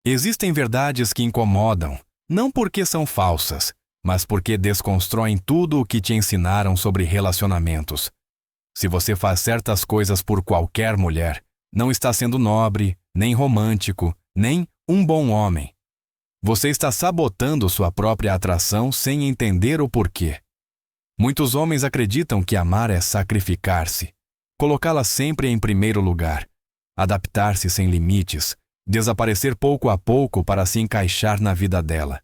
Existem verdades que incomodam, não porque são falsas, mas porque desconstroem tudo o que te ensinaram sobre relacionamentos. Se você faz certas coisas por qualquer mulher, não está sendo nobre, nem romântico, nem um bom homem. Você está sabotando sua própria atração sem entender o porquê. Muitos homens acreditam que amar é sacrificar-se, colocá-la sempre em primeiro lugar, adaptar-se sem limites, desaparecer pouco a pouco para se encaixar na vida dela.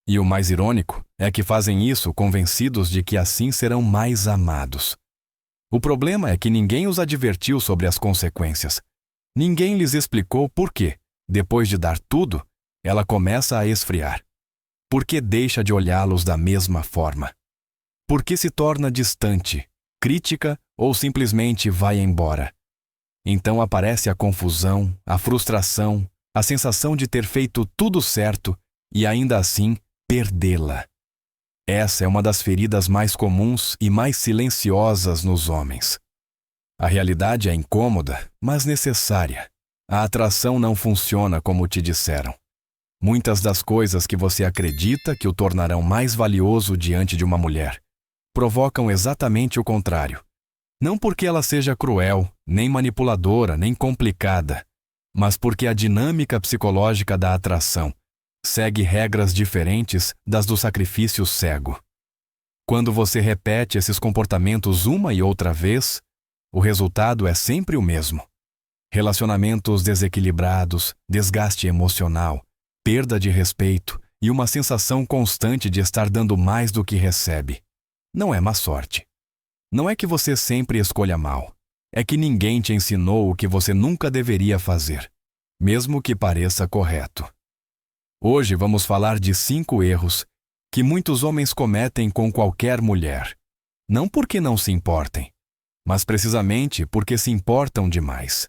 E o mais irônico é que fazem isso convencidos de que assim serão mais amados. O problema é que ninguém os advertiu sobre as consequências. Ninguém lhes explicou por que, depois de dar tudo, ela começa a esfriar. Por que deixa de olhá-los da mesma forma? Por que se torna distante, crítica ou simplesmente vai embora? Então aparece a confusão, a frustração, a sensação de ter feito tudo certo e ainda assim perdê-la. Essa é uma das feridas mais comuns e mais silenciosas nos homens. A realidade é incômoda, mas necessária. A atração não funciona como te disseram. Muitas das coisas que você acredita que o tornarão mais valioso diante de uma mulher provocam exatamente o contrário. Não porque ela seja cruel, nem manipuladora, nem complicada, mas porque a dinâmica psicológica da atração segue regras diferentes das do sacrifício cego. Quando você repete esses comportamentos uma e outra vez, o resultado é sempre o mesmo. Relacionamentos desequilibrados, desgaste emocional, perda de respeito e uma sensação constante de estar dando mais do que recebe. Não é má sorte. Não é que você sempre escolha mal. É que ninguém te ensinou o que você nunca deveria fazer, mesmo que pareça correto. Hoje vamos falar de 5 erros que muitos homens cometem com qualquer mulher. Não porque não se importem, mas precisamente porque se importam demais.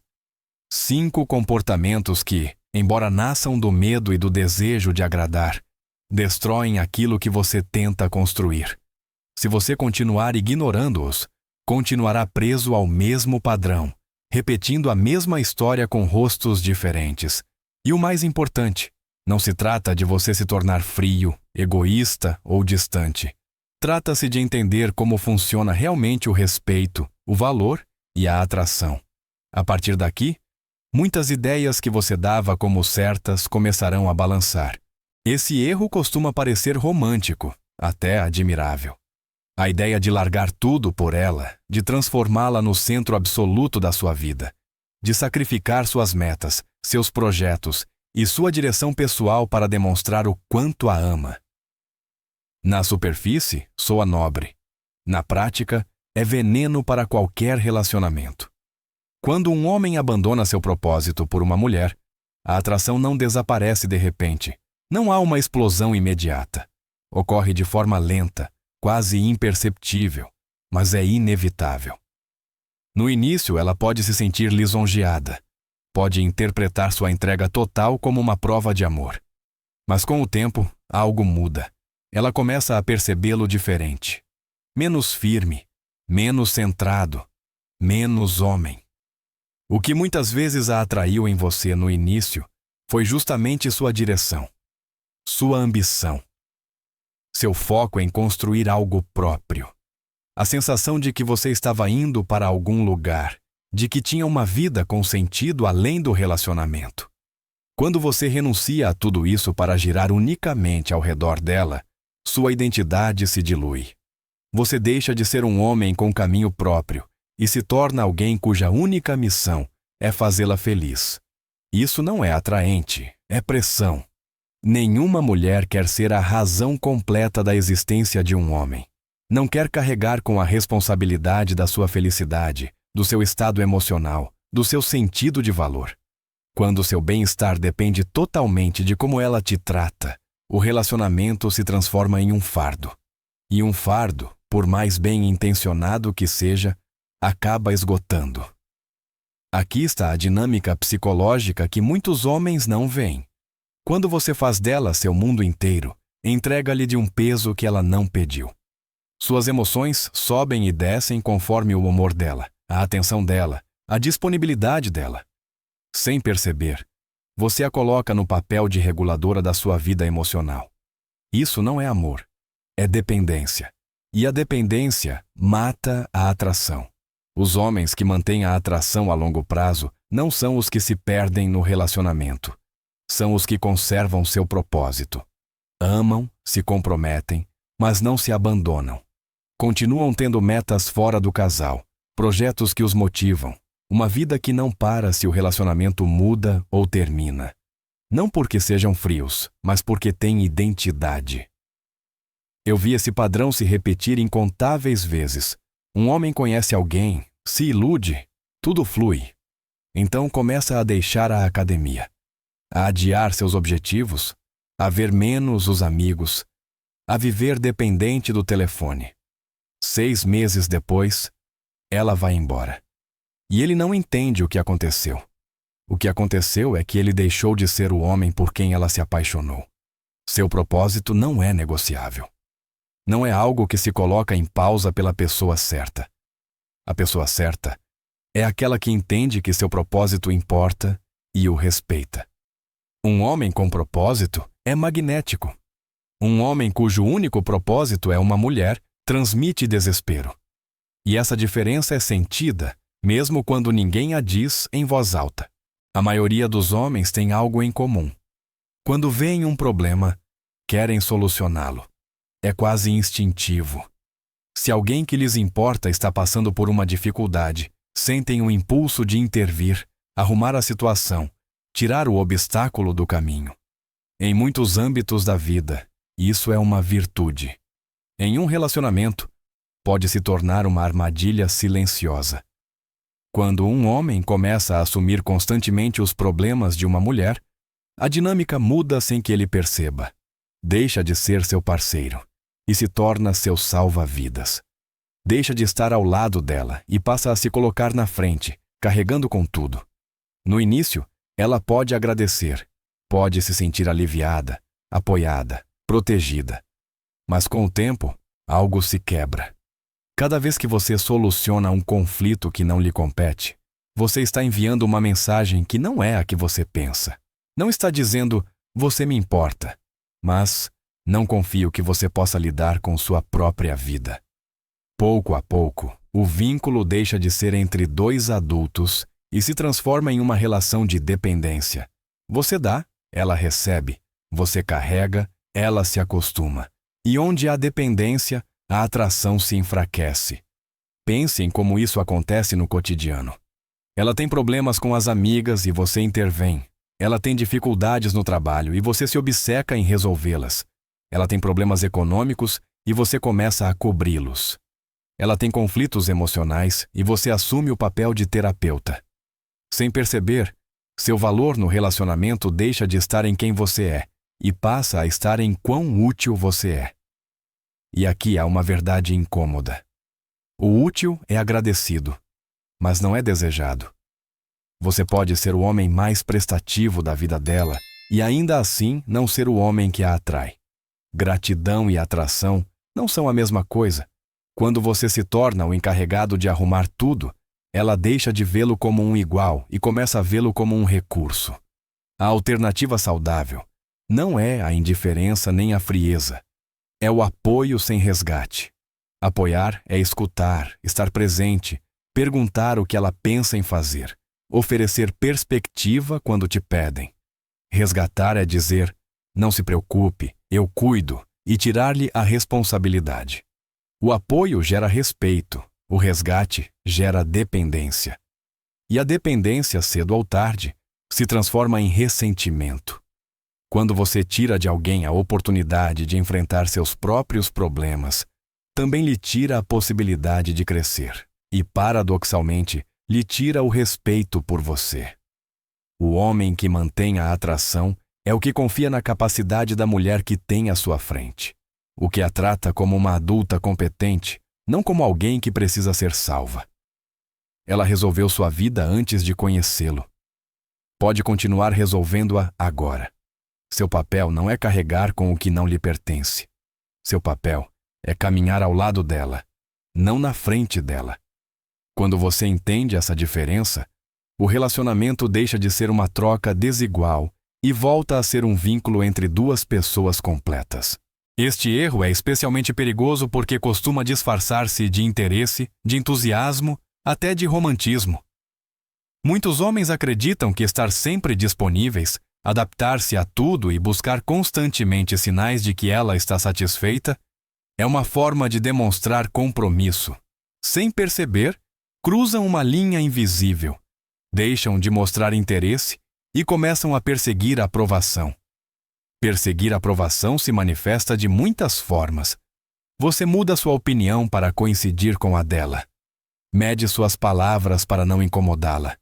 5 comportamentos que, embora nasçam do medo e do desejo de agradar, destroem aquilo que você tenta construir. Se você continuar ignorando-os, continuará preso ao mesmo padrão, repetindo a mesma história com rostos diferentes. E o mais importante, não se trata de você se tornar frio, egoísta ou distante. Trata-se de entender como funciona realmente o respeito, o valor e a atração. A partir daqui, muitas ideias que você dava como certas começarão a balançar. Esse erro costuma parecer romântico, até admirável. A ideia de largar tudo por ela, de transformá-la no centro absoluto da sua vida, de sacrificar suas metas, seus projetos e sua direção pessoal para demonstrar o quanto a ama. Na superfície, soa nobre. Na prática, é veneno para qualquer relacionamento. Quando um homem abandona seu propósito por uma mulher, a atração não desaparece de repente. Não há uma explosão imediata. Ocorre de forma lenta, quase imperceptível, mas é inevitável. No início, ela pode se sentir lisonjeada, pode interpretar sua entrega total como uma prova de amor. Mas com o tempo, algo muda. Ela começa a percebê-lo diferente. Menos firme, menos centrado, menos homem. O que muitas vezes a atraiu em você no início foi justamente sua direção, sua ambição. Seu foco em construir algo próprio. A sensação de que você estava indo para algum lugar, de que tinha uma vida com sentido além do relacionamento. Quando você renuncia a tudo isso para girar unicamente ao redor dela, sua identidade se dilui. Você deixa de ser um homem com caminho próprio e se torna alguém cuja única missão é fazê-la feliz. Isso não é atraente, é pressão. Nenhuma mulher quer ser a razão completa da existência de um homem. Não quer carregar com a responsabilidade da sua felicidade, do seu estado emocional, do seu sentido de valor. Quando seu bem-estar depende totalmente de como ela te trata, o relacionamento se transforma em um fardo. E um fardo, por mais bem intencionado que seja, acaba esgotando. Aqui está a dinâmica psicológica que muitos homens não veem. Quando você faz dela seu mundo inteiro, entrega-lhe de um peso que ela não pediu. Suas emoções sobem e descem conforme o humor dela, a atenção dela, a disponibilidade dela. Sem perceber, Você a coloca no papel de reguladora da sua vida emocional. Isso não é amor, é dependência. E a dependência mata a atração. Os homens que mantêm a atração a longo prazo não são os que se perdem no relacionamento. São os que conservam seu propósito. Amam, se comprometem, mas não se abandonam. Continuam tendo metas fora do casal, projetos que os motivam, uma vida que não para se o relacionamento muda ou termina. Não porque sejam frios, mas porque têm identidade. Eu vi esse padrão se repetir incontáveis vezes. Um homem conhece alguém, se ilude, tudo flui. Então começa a deixar a academia, a adiar seus objetivos, a ver menos os amigos, a viver dependente do telefone. 6 meses depois, ela vai embora. E ele não entende o que aconteceu. O que aconteceu é que ele deixou de ser o homem por quem ela se apaixonou. Seu propósito não é negociável. Não é algo que se coloca em pausa pela pessoa certa. A pessoa certa é aquela que entende que seu propósito importa e o respeita. Um homem com propósito é magnético. Um homem cujo único propósito é uma mulher transmite desespero. E essa diferença é sentida, mesmo quando ninguém a diz em voz alta. A maioria dos homens tem algo em comum. Quando veem um problema, querem solucioná-lo. É quase instintivo. Se alguém que lhes importa está passando por uma dificuldade, sentem o impulso de intervir, arrumar a situação, tirar o obstáculo do caminho. Em muitos âmbitos da vida, isso é uma virtude. Em um relacionamento, pode se tornar uma armadilha silenciosa. Quando um homem começa a assumir constantemente os problemas de uma mulher, a dinâmica muda sem que ele perceba. Deixa de ser seu parceiro e se torna seu salva-vidas. Deixa de estar ao lado dela e passa a se colocar na frente, carregando com tudo. No início, ela pode agradecer, pode se sentir aliviada, apoiada, protegida. Mas com o tempo, algo se quebra. Cada vez que você soluciona um conflito que não lhe compete, você está enviando uma mensagem que não é a que você pensa. Não está dizendo, você me importa, mas não confio que você possa lidar com sua própria vida. Pouco a pouco, o vínculo deixa de ser entre dois adultos e se transforma em uma relação de dependência. Você dá, ela recebe. Você carrega, ela se acostuma. E onde há dependência, a atração se enfraquece. Pense em como isso acontece no cotidiano. Ela tem problemas com as amigas e você intervém. Ela tem dificuldades no trabalho e você se obceca em resolvê-las. Ela tem problemas econômicos e você começa a cobri-los. Ela tem conflitos emocionais e você assume o papel de terapeuta. Sem perceber, seu valor no relacionamento deixa de estar em quem você é e passa a estar em quão útil você é. E aqui há uma verdade incômoda. O útil é agradecido, mas não é desejado. Você pode ser o homem mais prestativo da vida dela e ainda assim não ser o homem que a atrai. Gratidão e atração não são a mesma coisa. Quando você se torna o encarregado de arrumar tudo, ela deixa de vê-lo como um igual e começa a vê-lo como um recurso. A alternativa saudável não é a indiferença nem a frieza. É o apoio sem resgate. Apoiar é escutar, estar presente, perguntar o que ela pensa em fazer, oferecer perspectiva quando te pedem. Resgatar é dizer, não se preocupe, eu cuido, e tirar-lhe a responsabilidade. O apoio gera respeito, o resgate gera dependência. E a dependência, cedo ou tarde, se transforma em ressentimento. Quando você tira de alguém a oportunidade de enfrentar seus próprios problemas, também lhe tira a possibilidade de crescer e, paradoxalmente, lhe tira o respeito por você. O homem que mantém a atração é o que confia na capacidade da mulher que tem à sua frente, o que a trata como uma adulta competente, não como alguém que precisa ser salva. Ela resolveu sua vida antes de conhecê-lo. Pode continuar resolvendo-a agora. Seu papel não é carregar com o que não lhe pertence. Seu papel é caminhar ao lado dela, não na frente dela. Quando você entende essa diferença, O relacionamento deixa de ser uma troca desigual e volta a ser um vínculo entre duas pessoas completas. Este erro é especialmente perigoso porque costuma disfarçar-se de interesse, de entusiasmo, até de romantismo. Muitos homens acreditam que estar sempre disponíveis, adaptar-se a tudo e buscar constantemente sinais de que ela está satisfeita é uma forma de demonstrar compromisso. Sem perceber, cruzam uma linha invisível, deixam de mostrar interesse e começam a perseguir a aprovação. Perseguir a aprovação se manifesta de muitas formas. Você muda sua opinião para coincidir com a dela. Mede suas palavras para não incomodá-la.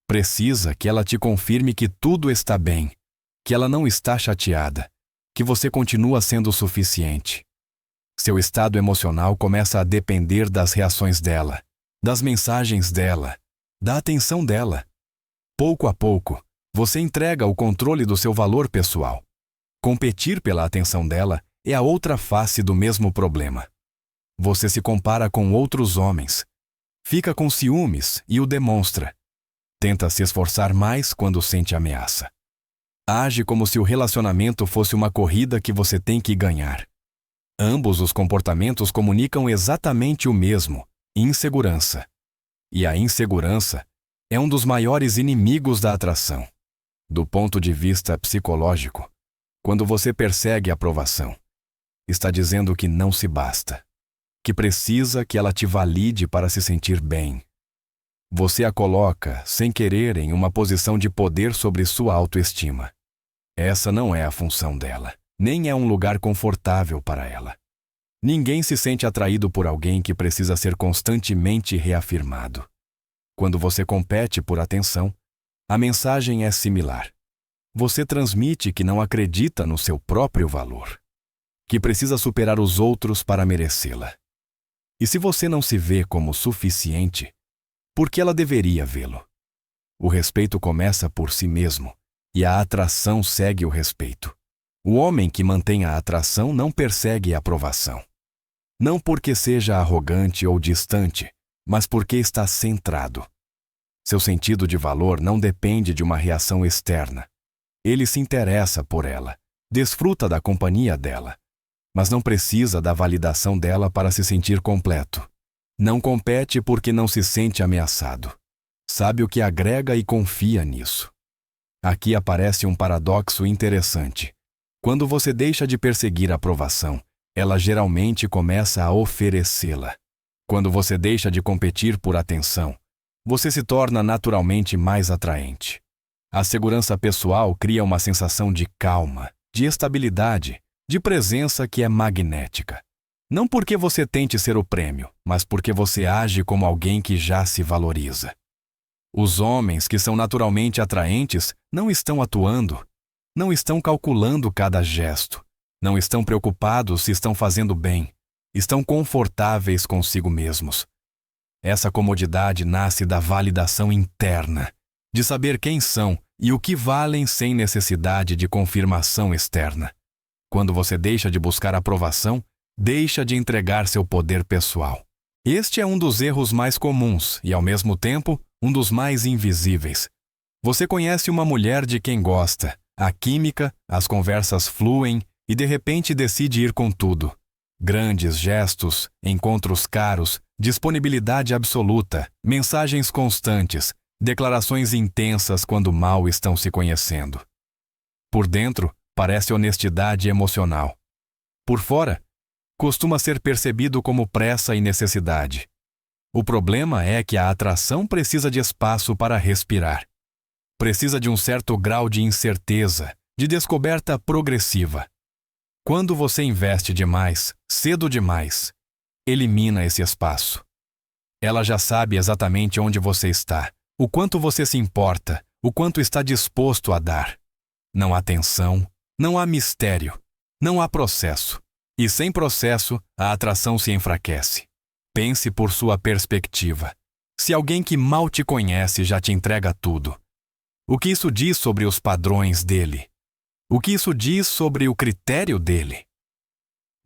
Precisa que ela te confirme que tudo está bem, que ela não está chateada, que você continua sendo suficiente. Seu estado emocional começa a depender das reações dela, das mensagens dela, da atenção dela. Pouco a pouco, você entrega o controle do seu valor pessoal. Competir pela atenção dela é a outra face do mesmo problema. Você se compara com outros homens, fica com ciúmes e o demonstra. Tenta se esforçar mais quando sente ameaça. Age como se o relacionamento fosse uma corrida que você tem que ganhar. Ambos os comportamentos comunicam exatamente o mesmo: insegurança. E a insegurança é um dos maiores inimigos da atração. Do ponto de vista psicológico, quando você persegue a aprovação, está dizendo que não se basta, que precisa que ela te valide para se sentir bem. Você a coloca, sem querer, em uma posição de poder sobre sua autoestima. Essa não é a função dela, nem é um lugar confortável para ela. Ninguém se sente atraído por alguém que precisa ser constantemente reafirmado. Quando você compete por atenção, a mensagem é similar. Você transmite que não acredita no seu próprio valor, que precisa superar os outros para merecê-la. E se você não se vê como suficiente, por que ela deveria vê-lo? O respeito começa por si mesmo, e a atração segue o respeito. O homem que mantém a atração não persegue a aprovação. Não porque seja arrogante ou distante, mas porque está centrado. Seu sentido de valor não depende de uma reação externa. Ele se interessa por ela, desfruta da companhia dela, mas não precisa da validação dela para se sentir completo. Não compete porque não se sente ameaçado. Sabe o que agrega e confia nisso. Aqui aparece um paradoxo interessante. Quando você deixa de perseguir a aprovação, ela geralmente começa a oferecê-la. Quando você deixa de competir por atenção, você se torna naturalmente mais atraente. A segurança pessoal cria uma sensação de calma, de estabilidade, de presença que é magnética. Não porque você tente ser o prêmio, mas porque você age como alguém que já se valoriza. Os homens que são naturalmente atraentes não estão atuando, não estão calculando cada gesto, não estão preocupados se estão fazendo bem, estão confortáveis consigo mesmos. Essa comodidade nasce da validação interna, de saber quem são e o que valem sem necessidade de confirmação externa. Quando você deixa de buscar aprovação, deixa de entregar seu poder pessoal. Este é um dos erros mais comuns e, ao mesmo tempo, um dos mais invisíveis. Você conhece uma mulher de quem gosta, a química, as conversas fluem e de repente decide ir com tudo. Grandes gestos, encontros caros, disponibilidade absoluta, mensagens constantes, declarações intensas quando mal estão se conhecendo. Por dentro, parece honestidade emocional. Por fora, costuma ser percebido como pressa e necessidade. O problema é que a atração precisa de espaço para respirar. Precisa de um certo grau de incerteza, de descoberta progressiva. Quando você investe demais, cedo demais, elimina esse espaço. Ela já sabe exatamente onde você está, o quanto você se importa, o quanto está disposto a dar. Não há tensão, não há mistério, não há processo. E sem processo, a atração se enfraquece. Pense por sua perspectiva. Se alguém que mal te conhece já te entrega tudo, o que isso diz sobre os padrões dele? O que isso diz sobre o critério dele?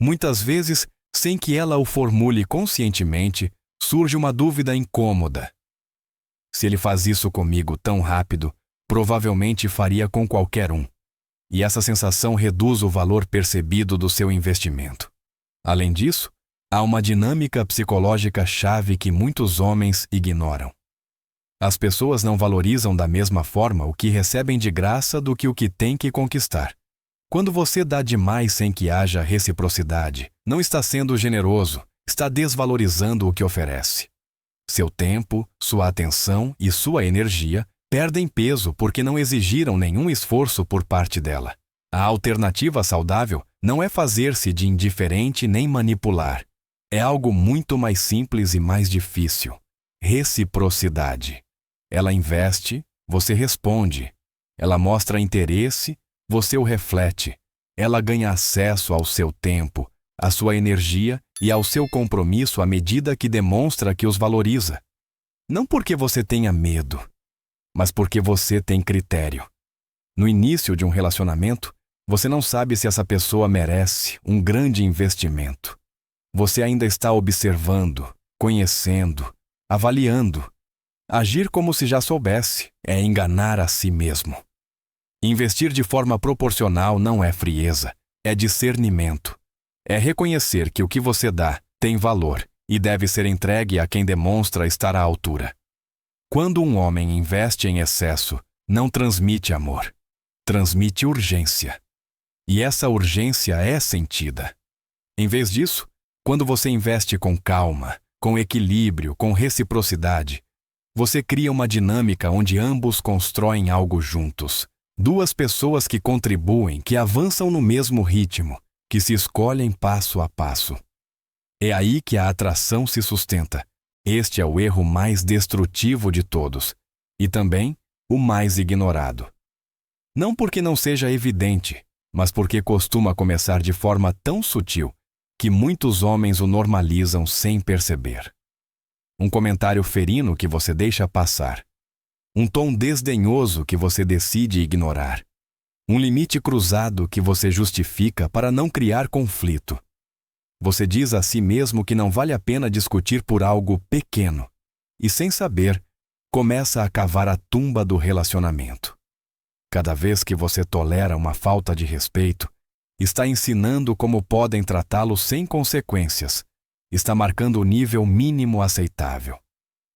Muitas vezes, sem que ela o formule conscientemente, surge uma dúvida incômoda. Se ele faz isso comigo tão rápido, provavelmente faria com qualquer um. E essa sensação reduz o valor percebido do seu investimento. Além disso, há uma dinâmica psicológica chave que muitos homens ignoram. As pessoas não valorizam da mesma forma o que recebem de graça do que o que têm que conquistar. Quando você dá demais sem que haja reciprocidade, não está sendo generoso, está desvalorizando o que oferece. Seu tempo, sua atenção e sua energia perdem peso porque não exigiram nenhum esforço por parte dela. A alternativa saudável não é fazer-se de indiferente nem manipular. É algo muito mais simples e mais difícil. Reciprocidade. Ela investe, você responde. Ela mostra interesse, você o reflete. Ela ganha acesso ao seu tempo, à sua energia e ao seu compromisso à medida que demonstra que os valoriza. Não porque você tenha medo, mas porque você tem critério. No início de um relacionamento, você não sabe se essa pessoa merece um grande investimento. Você ainda está observando, conhecendo, avaliando. Agir como se já soubesse é enganar a si mesmo. Investir de forma proporcional não é frieza, é discernimento. É reconhecer que o que você dá tem valor e deve ser entregue a quem demonstra estar à altura. Quando um homem investe em excesso, não transmite amor, transmite urgência. E essa urgência é sentida. Em vez disso, quando você investe com calma, com equilíbrio, com reciprocidade, você cria uma dinâmica onde ambos constroem algo juntos. Duas pessoas que contribuem, que avançam no mesmo ritmo, que se escolhem passo a passo. É aí que a atração se sustenta. Este é o erro mais destrutivo de todos, e também o mais ignorado. Não porque não seja evidente, mas porque costuma começar de forma tão sutil que muitos homens o normalizam sem perceber. Um comentário ferino que você deixa passar. Um tom desdenhoso que você decide ignorar. Um limite cruzado que você justifica para não criar conflito. Você diz a si mesmo que não vale a pena discutir por algo pequeno. E sem saber, começa a cavar a tumba do relacionamento. Cada vez que você tolera uma falta de respeito, está ensinando como podem tratá-lo sem consequências. Está marcando o nível mínimo aceitável.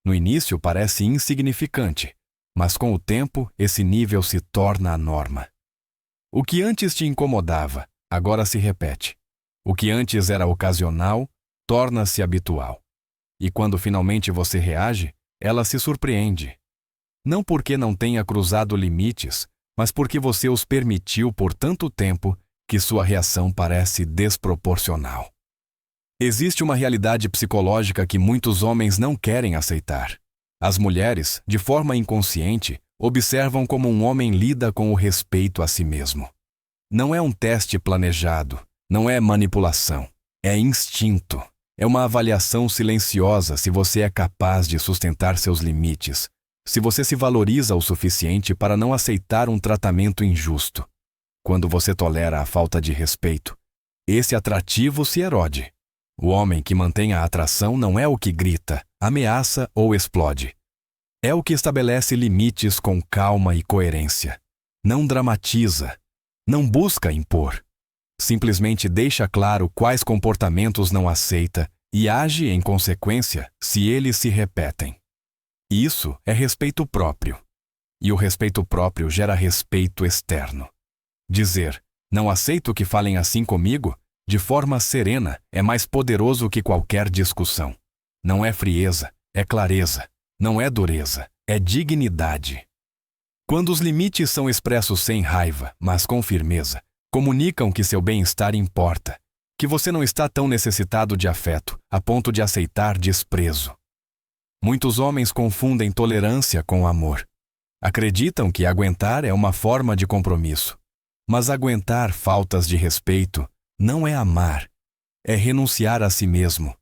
No início parece insignificante, mas com o tempo esse nível se torna a norma. O que antes te incomodava, agora se repete. O que antes era ocasional, torna-se habitual. E quando finalmente você reage, ela se surpreende. Não porque não tenha cruzado limites, mas porque você os permitiu por tanto tempo que sua reação parece desproporcional. Existe uma realidade psicológica que muitos homens não querem aceitar. As mulheres, de forma inconsciente, observam como um homem lida com o respeito a si mesmo. Não é um teste planejado, não é manipulação, é instinto. É uma avaliação silenciosa se você é capaz de sustentar seus limites, se você se valoriza o suficiente para não aceitar um tratamento injusto. Quando você tolera a falta de respeito, esse atrativo se erode. O homem que mantém a atração não é o que grita, ameaça ou explode. É o que estabelece limites com calma e coerência. Não dramatiza, não busca impor. Simplesmente deixa claro quais comportamentos não aceita e age em consequência se eles se repetem. Isso é respeito próprio. E o respeito próprio gera respeito externo. Dizer, não aceito que falem assim comigo, de forma serena, é mais poderoso que qualquer discussão. Não é frieza, é clareza. Não é dureza, é dignidade. Quando os limites são expressos sem raiva, mas com firmeza, comunicam que seu bem-estar importa, que você não está tão necessitado de afeto, a ponto de aceitar desprezo. Muitos homens confundem tolerância com amor. Acreditam que aguentar é uma forma de compromisso. Mas aguentar faltas de respeito não é amar, é renunciar a si mesmo.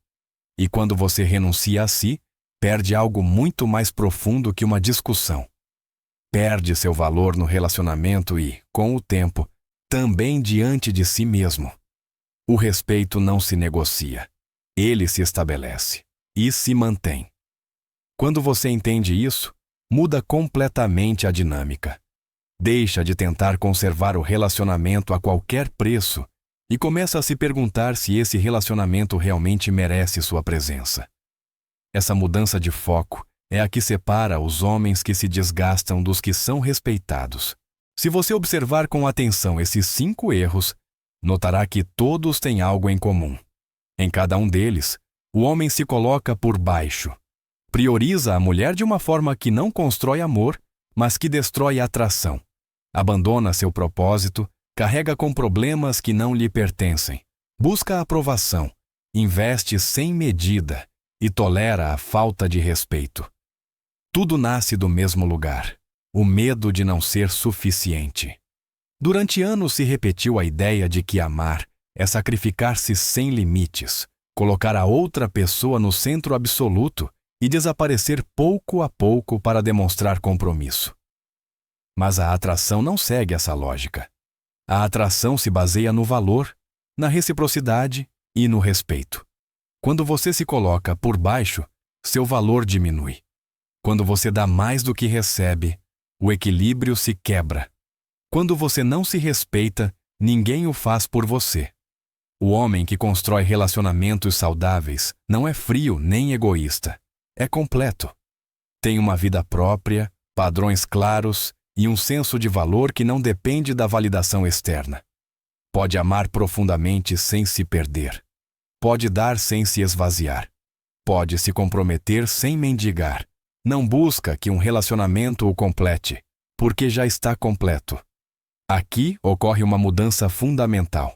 E quando você renuncia a si, perde algo muito mais profundo que uma discussão. Perde seu valor no relacionamento e, com o tempo, também diante de si mesmo. O respeito não se negocia. Ele se estabelece e se mantém. Quando você entende isso, muda completamente a dinâmica. Deixa de tentar conservar o relacionamento a qualquer preço e começa a se perguntar se esse relacionamento realmente merece sua presença. Essa mudança de foco é a que separa os homens que se desgastam dos que são respeitados. Se você observar com atenção esses 5 erros, notará que todos têm algo em comum. Em cada um deles, o homem se coloca por baixo. Prioriza a mulher de uma forma que não constrói amor, mas que destrói a atração. Abandona seu propósito, carrega com problemas que não lhe pertencem. Busca a aprovação, investe sem medida e tolera a falta de respeito. Tudo nasce do mesmo lugar: o medo de não ser suficiente. Durante anos se repetiu a ideia de que amar é sacrificar-se sem limites, colocar a outra pessoa no centro absoluto e desaparecer pouco a pouco para demonstrar compromisso. Mas a atração não segue essa lógica. A atração se baseia no valor, na reciprocidade e no respeito. Quando você se coloca por baixo, seu valor diminui. Quando você dá mais do que recebe, o equilíbrio se quebra. Quando você não se respeita, ninguém o faz por você. O homem que constrói relacionamentos saudáveis não é frio nem egoísta. É completo. Tem uma vida própria, padrões claros e um senso de valor que não depende da validação externa. Pode amar profundamente sem se perder. Pode dar sem se esvaziar. Pode se comprometer sem mendigar. Não busca que um relacionamento o complete, porque já está completo. Aqui ocorre uma mudança fundamental.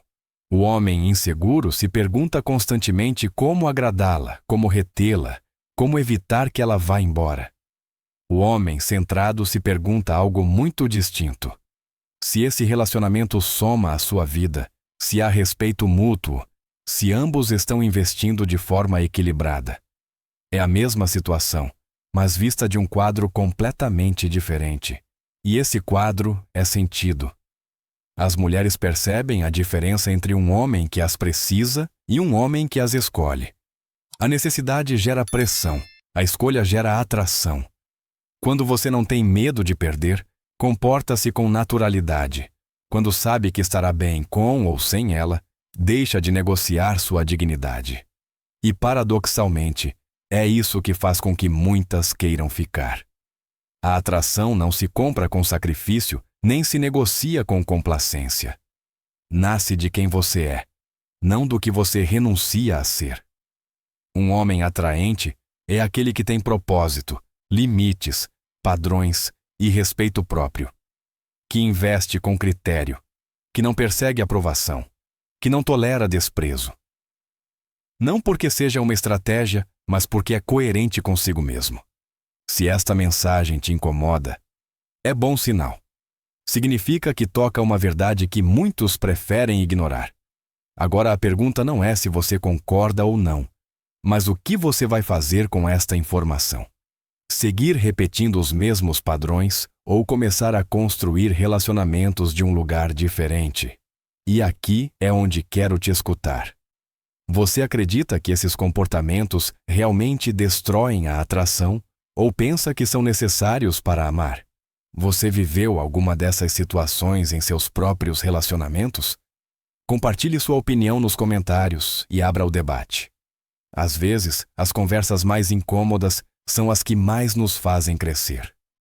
O homem inseguro se pergunta constantemente como agradá-la, como retê-la, como evitar que ela vá embora. O homem centrado se pergunta algo muito distinto. Se esse relacionamento soma à sua vida, se há respeito mútuo, se ambos estão investindo de forma equilibrada. É a mesma situação, mas vista de um quadro completamente diferente. E esse quadro é sentido. As mulheres percebem a diferença entre um homem que as precisa e um homem que as escolhe. A necessidade gera pressão, a escolha gera atração. Quando você não tem medo de perder, comporta-se com naturalidade. Quando sabe que estará bem com ou sem ela, deixa de negociar sua dignidade. E, paradoxalmente, é isso que faz com que muitas queiram ficar. A atração não se compra com sacrifício, nem se negocia com complacência. Nasce de quem você é, não do que você renuncia a ser. Um homem atraente é aquele que tem propósito, limites, padrões e respeito próprio, que investe com critério, que não persegue aprovação, que não tolera desprezo. Não porque seja uma estratégia, mas porque é coerente consigo mesmo. Se esta mensagem te incomoda, é bom sinal. Significa que toca uma verdade que muitos preferem ignorar. Agora a pergunta não é se você concorda ou não, mas o que você vai fazer com esta informação? Seguir repetindo os mesmos padrões ou começar a construir relacionamentos de um lugar diferente? E aqui é onde quero te escutar. Você acredita que esses comportamentos realmente destroem a atração ou pensa que são necessários para amar? Você viveu alguma dessas situações em seus próprios relacionamentos? Compartilhe sua opinião nos comentários e abra o debate. Às vezes, as conversas mais incômodas são as que mais nos fazem crescer.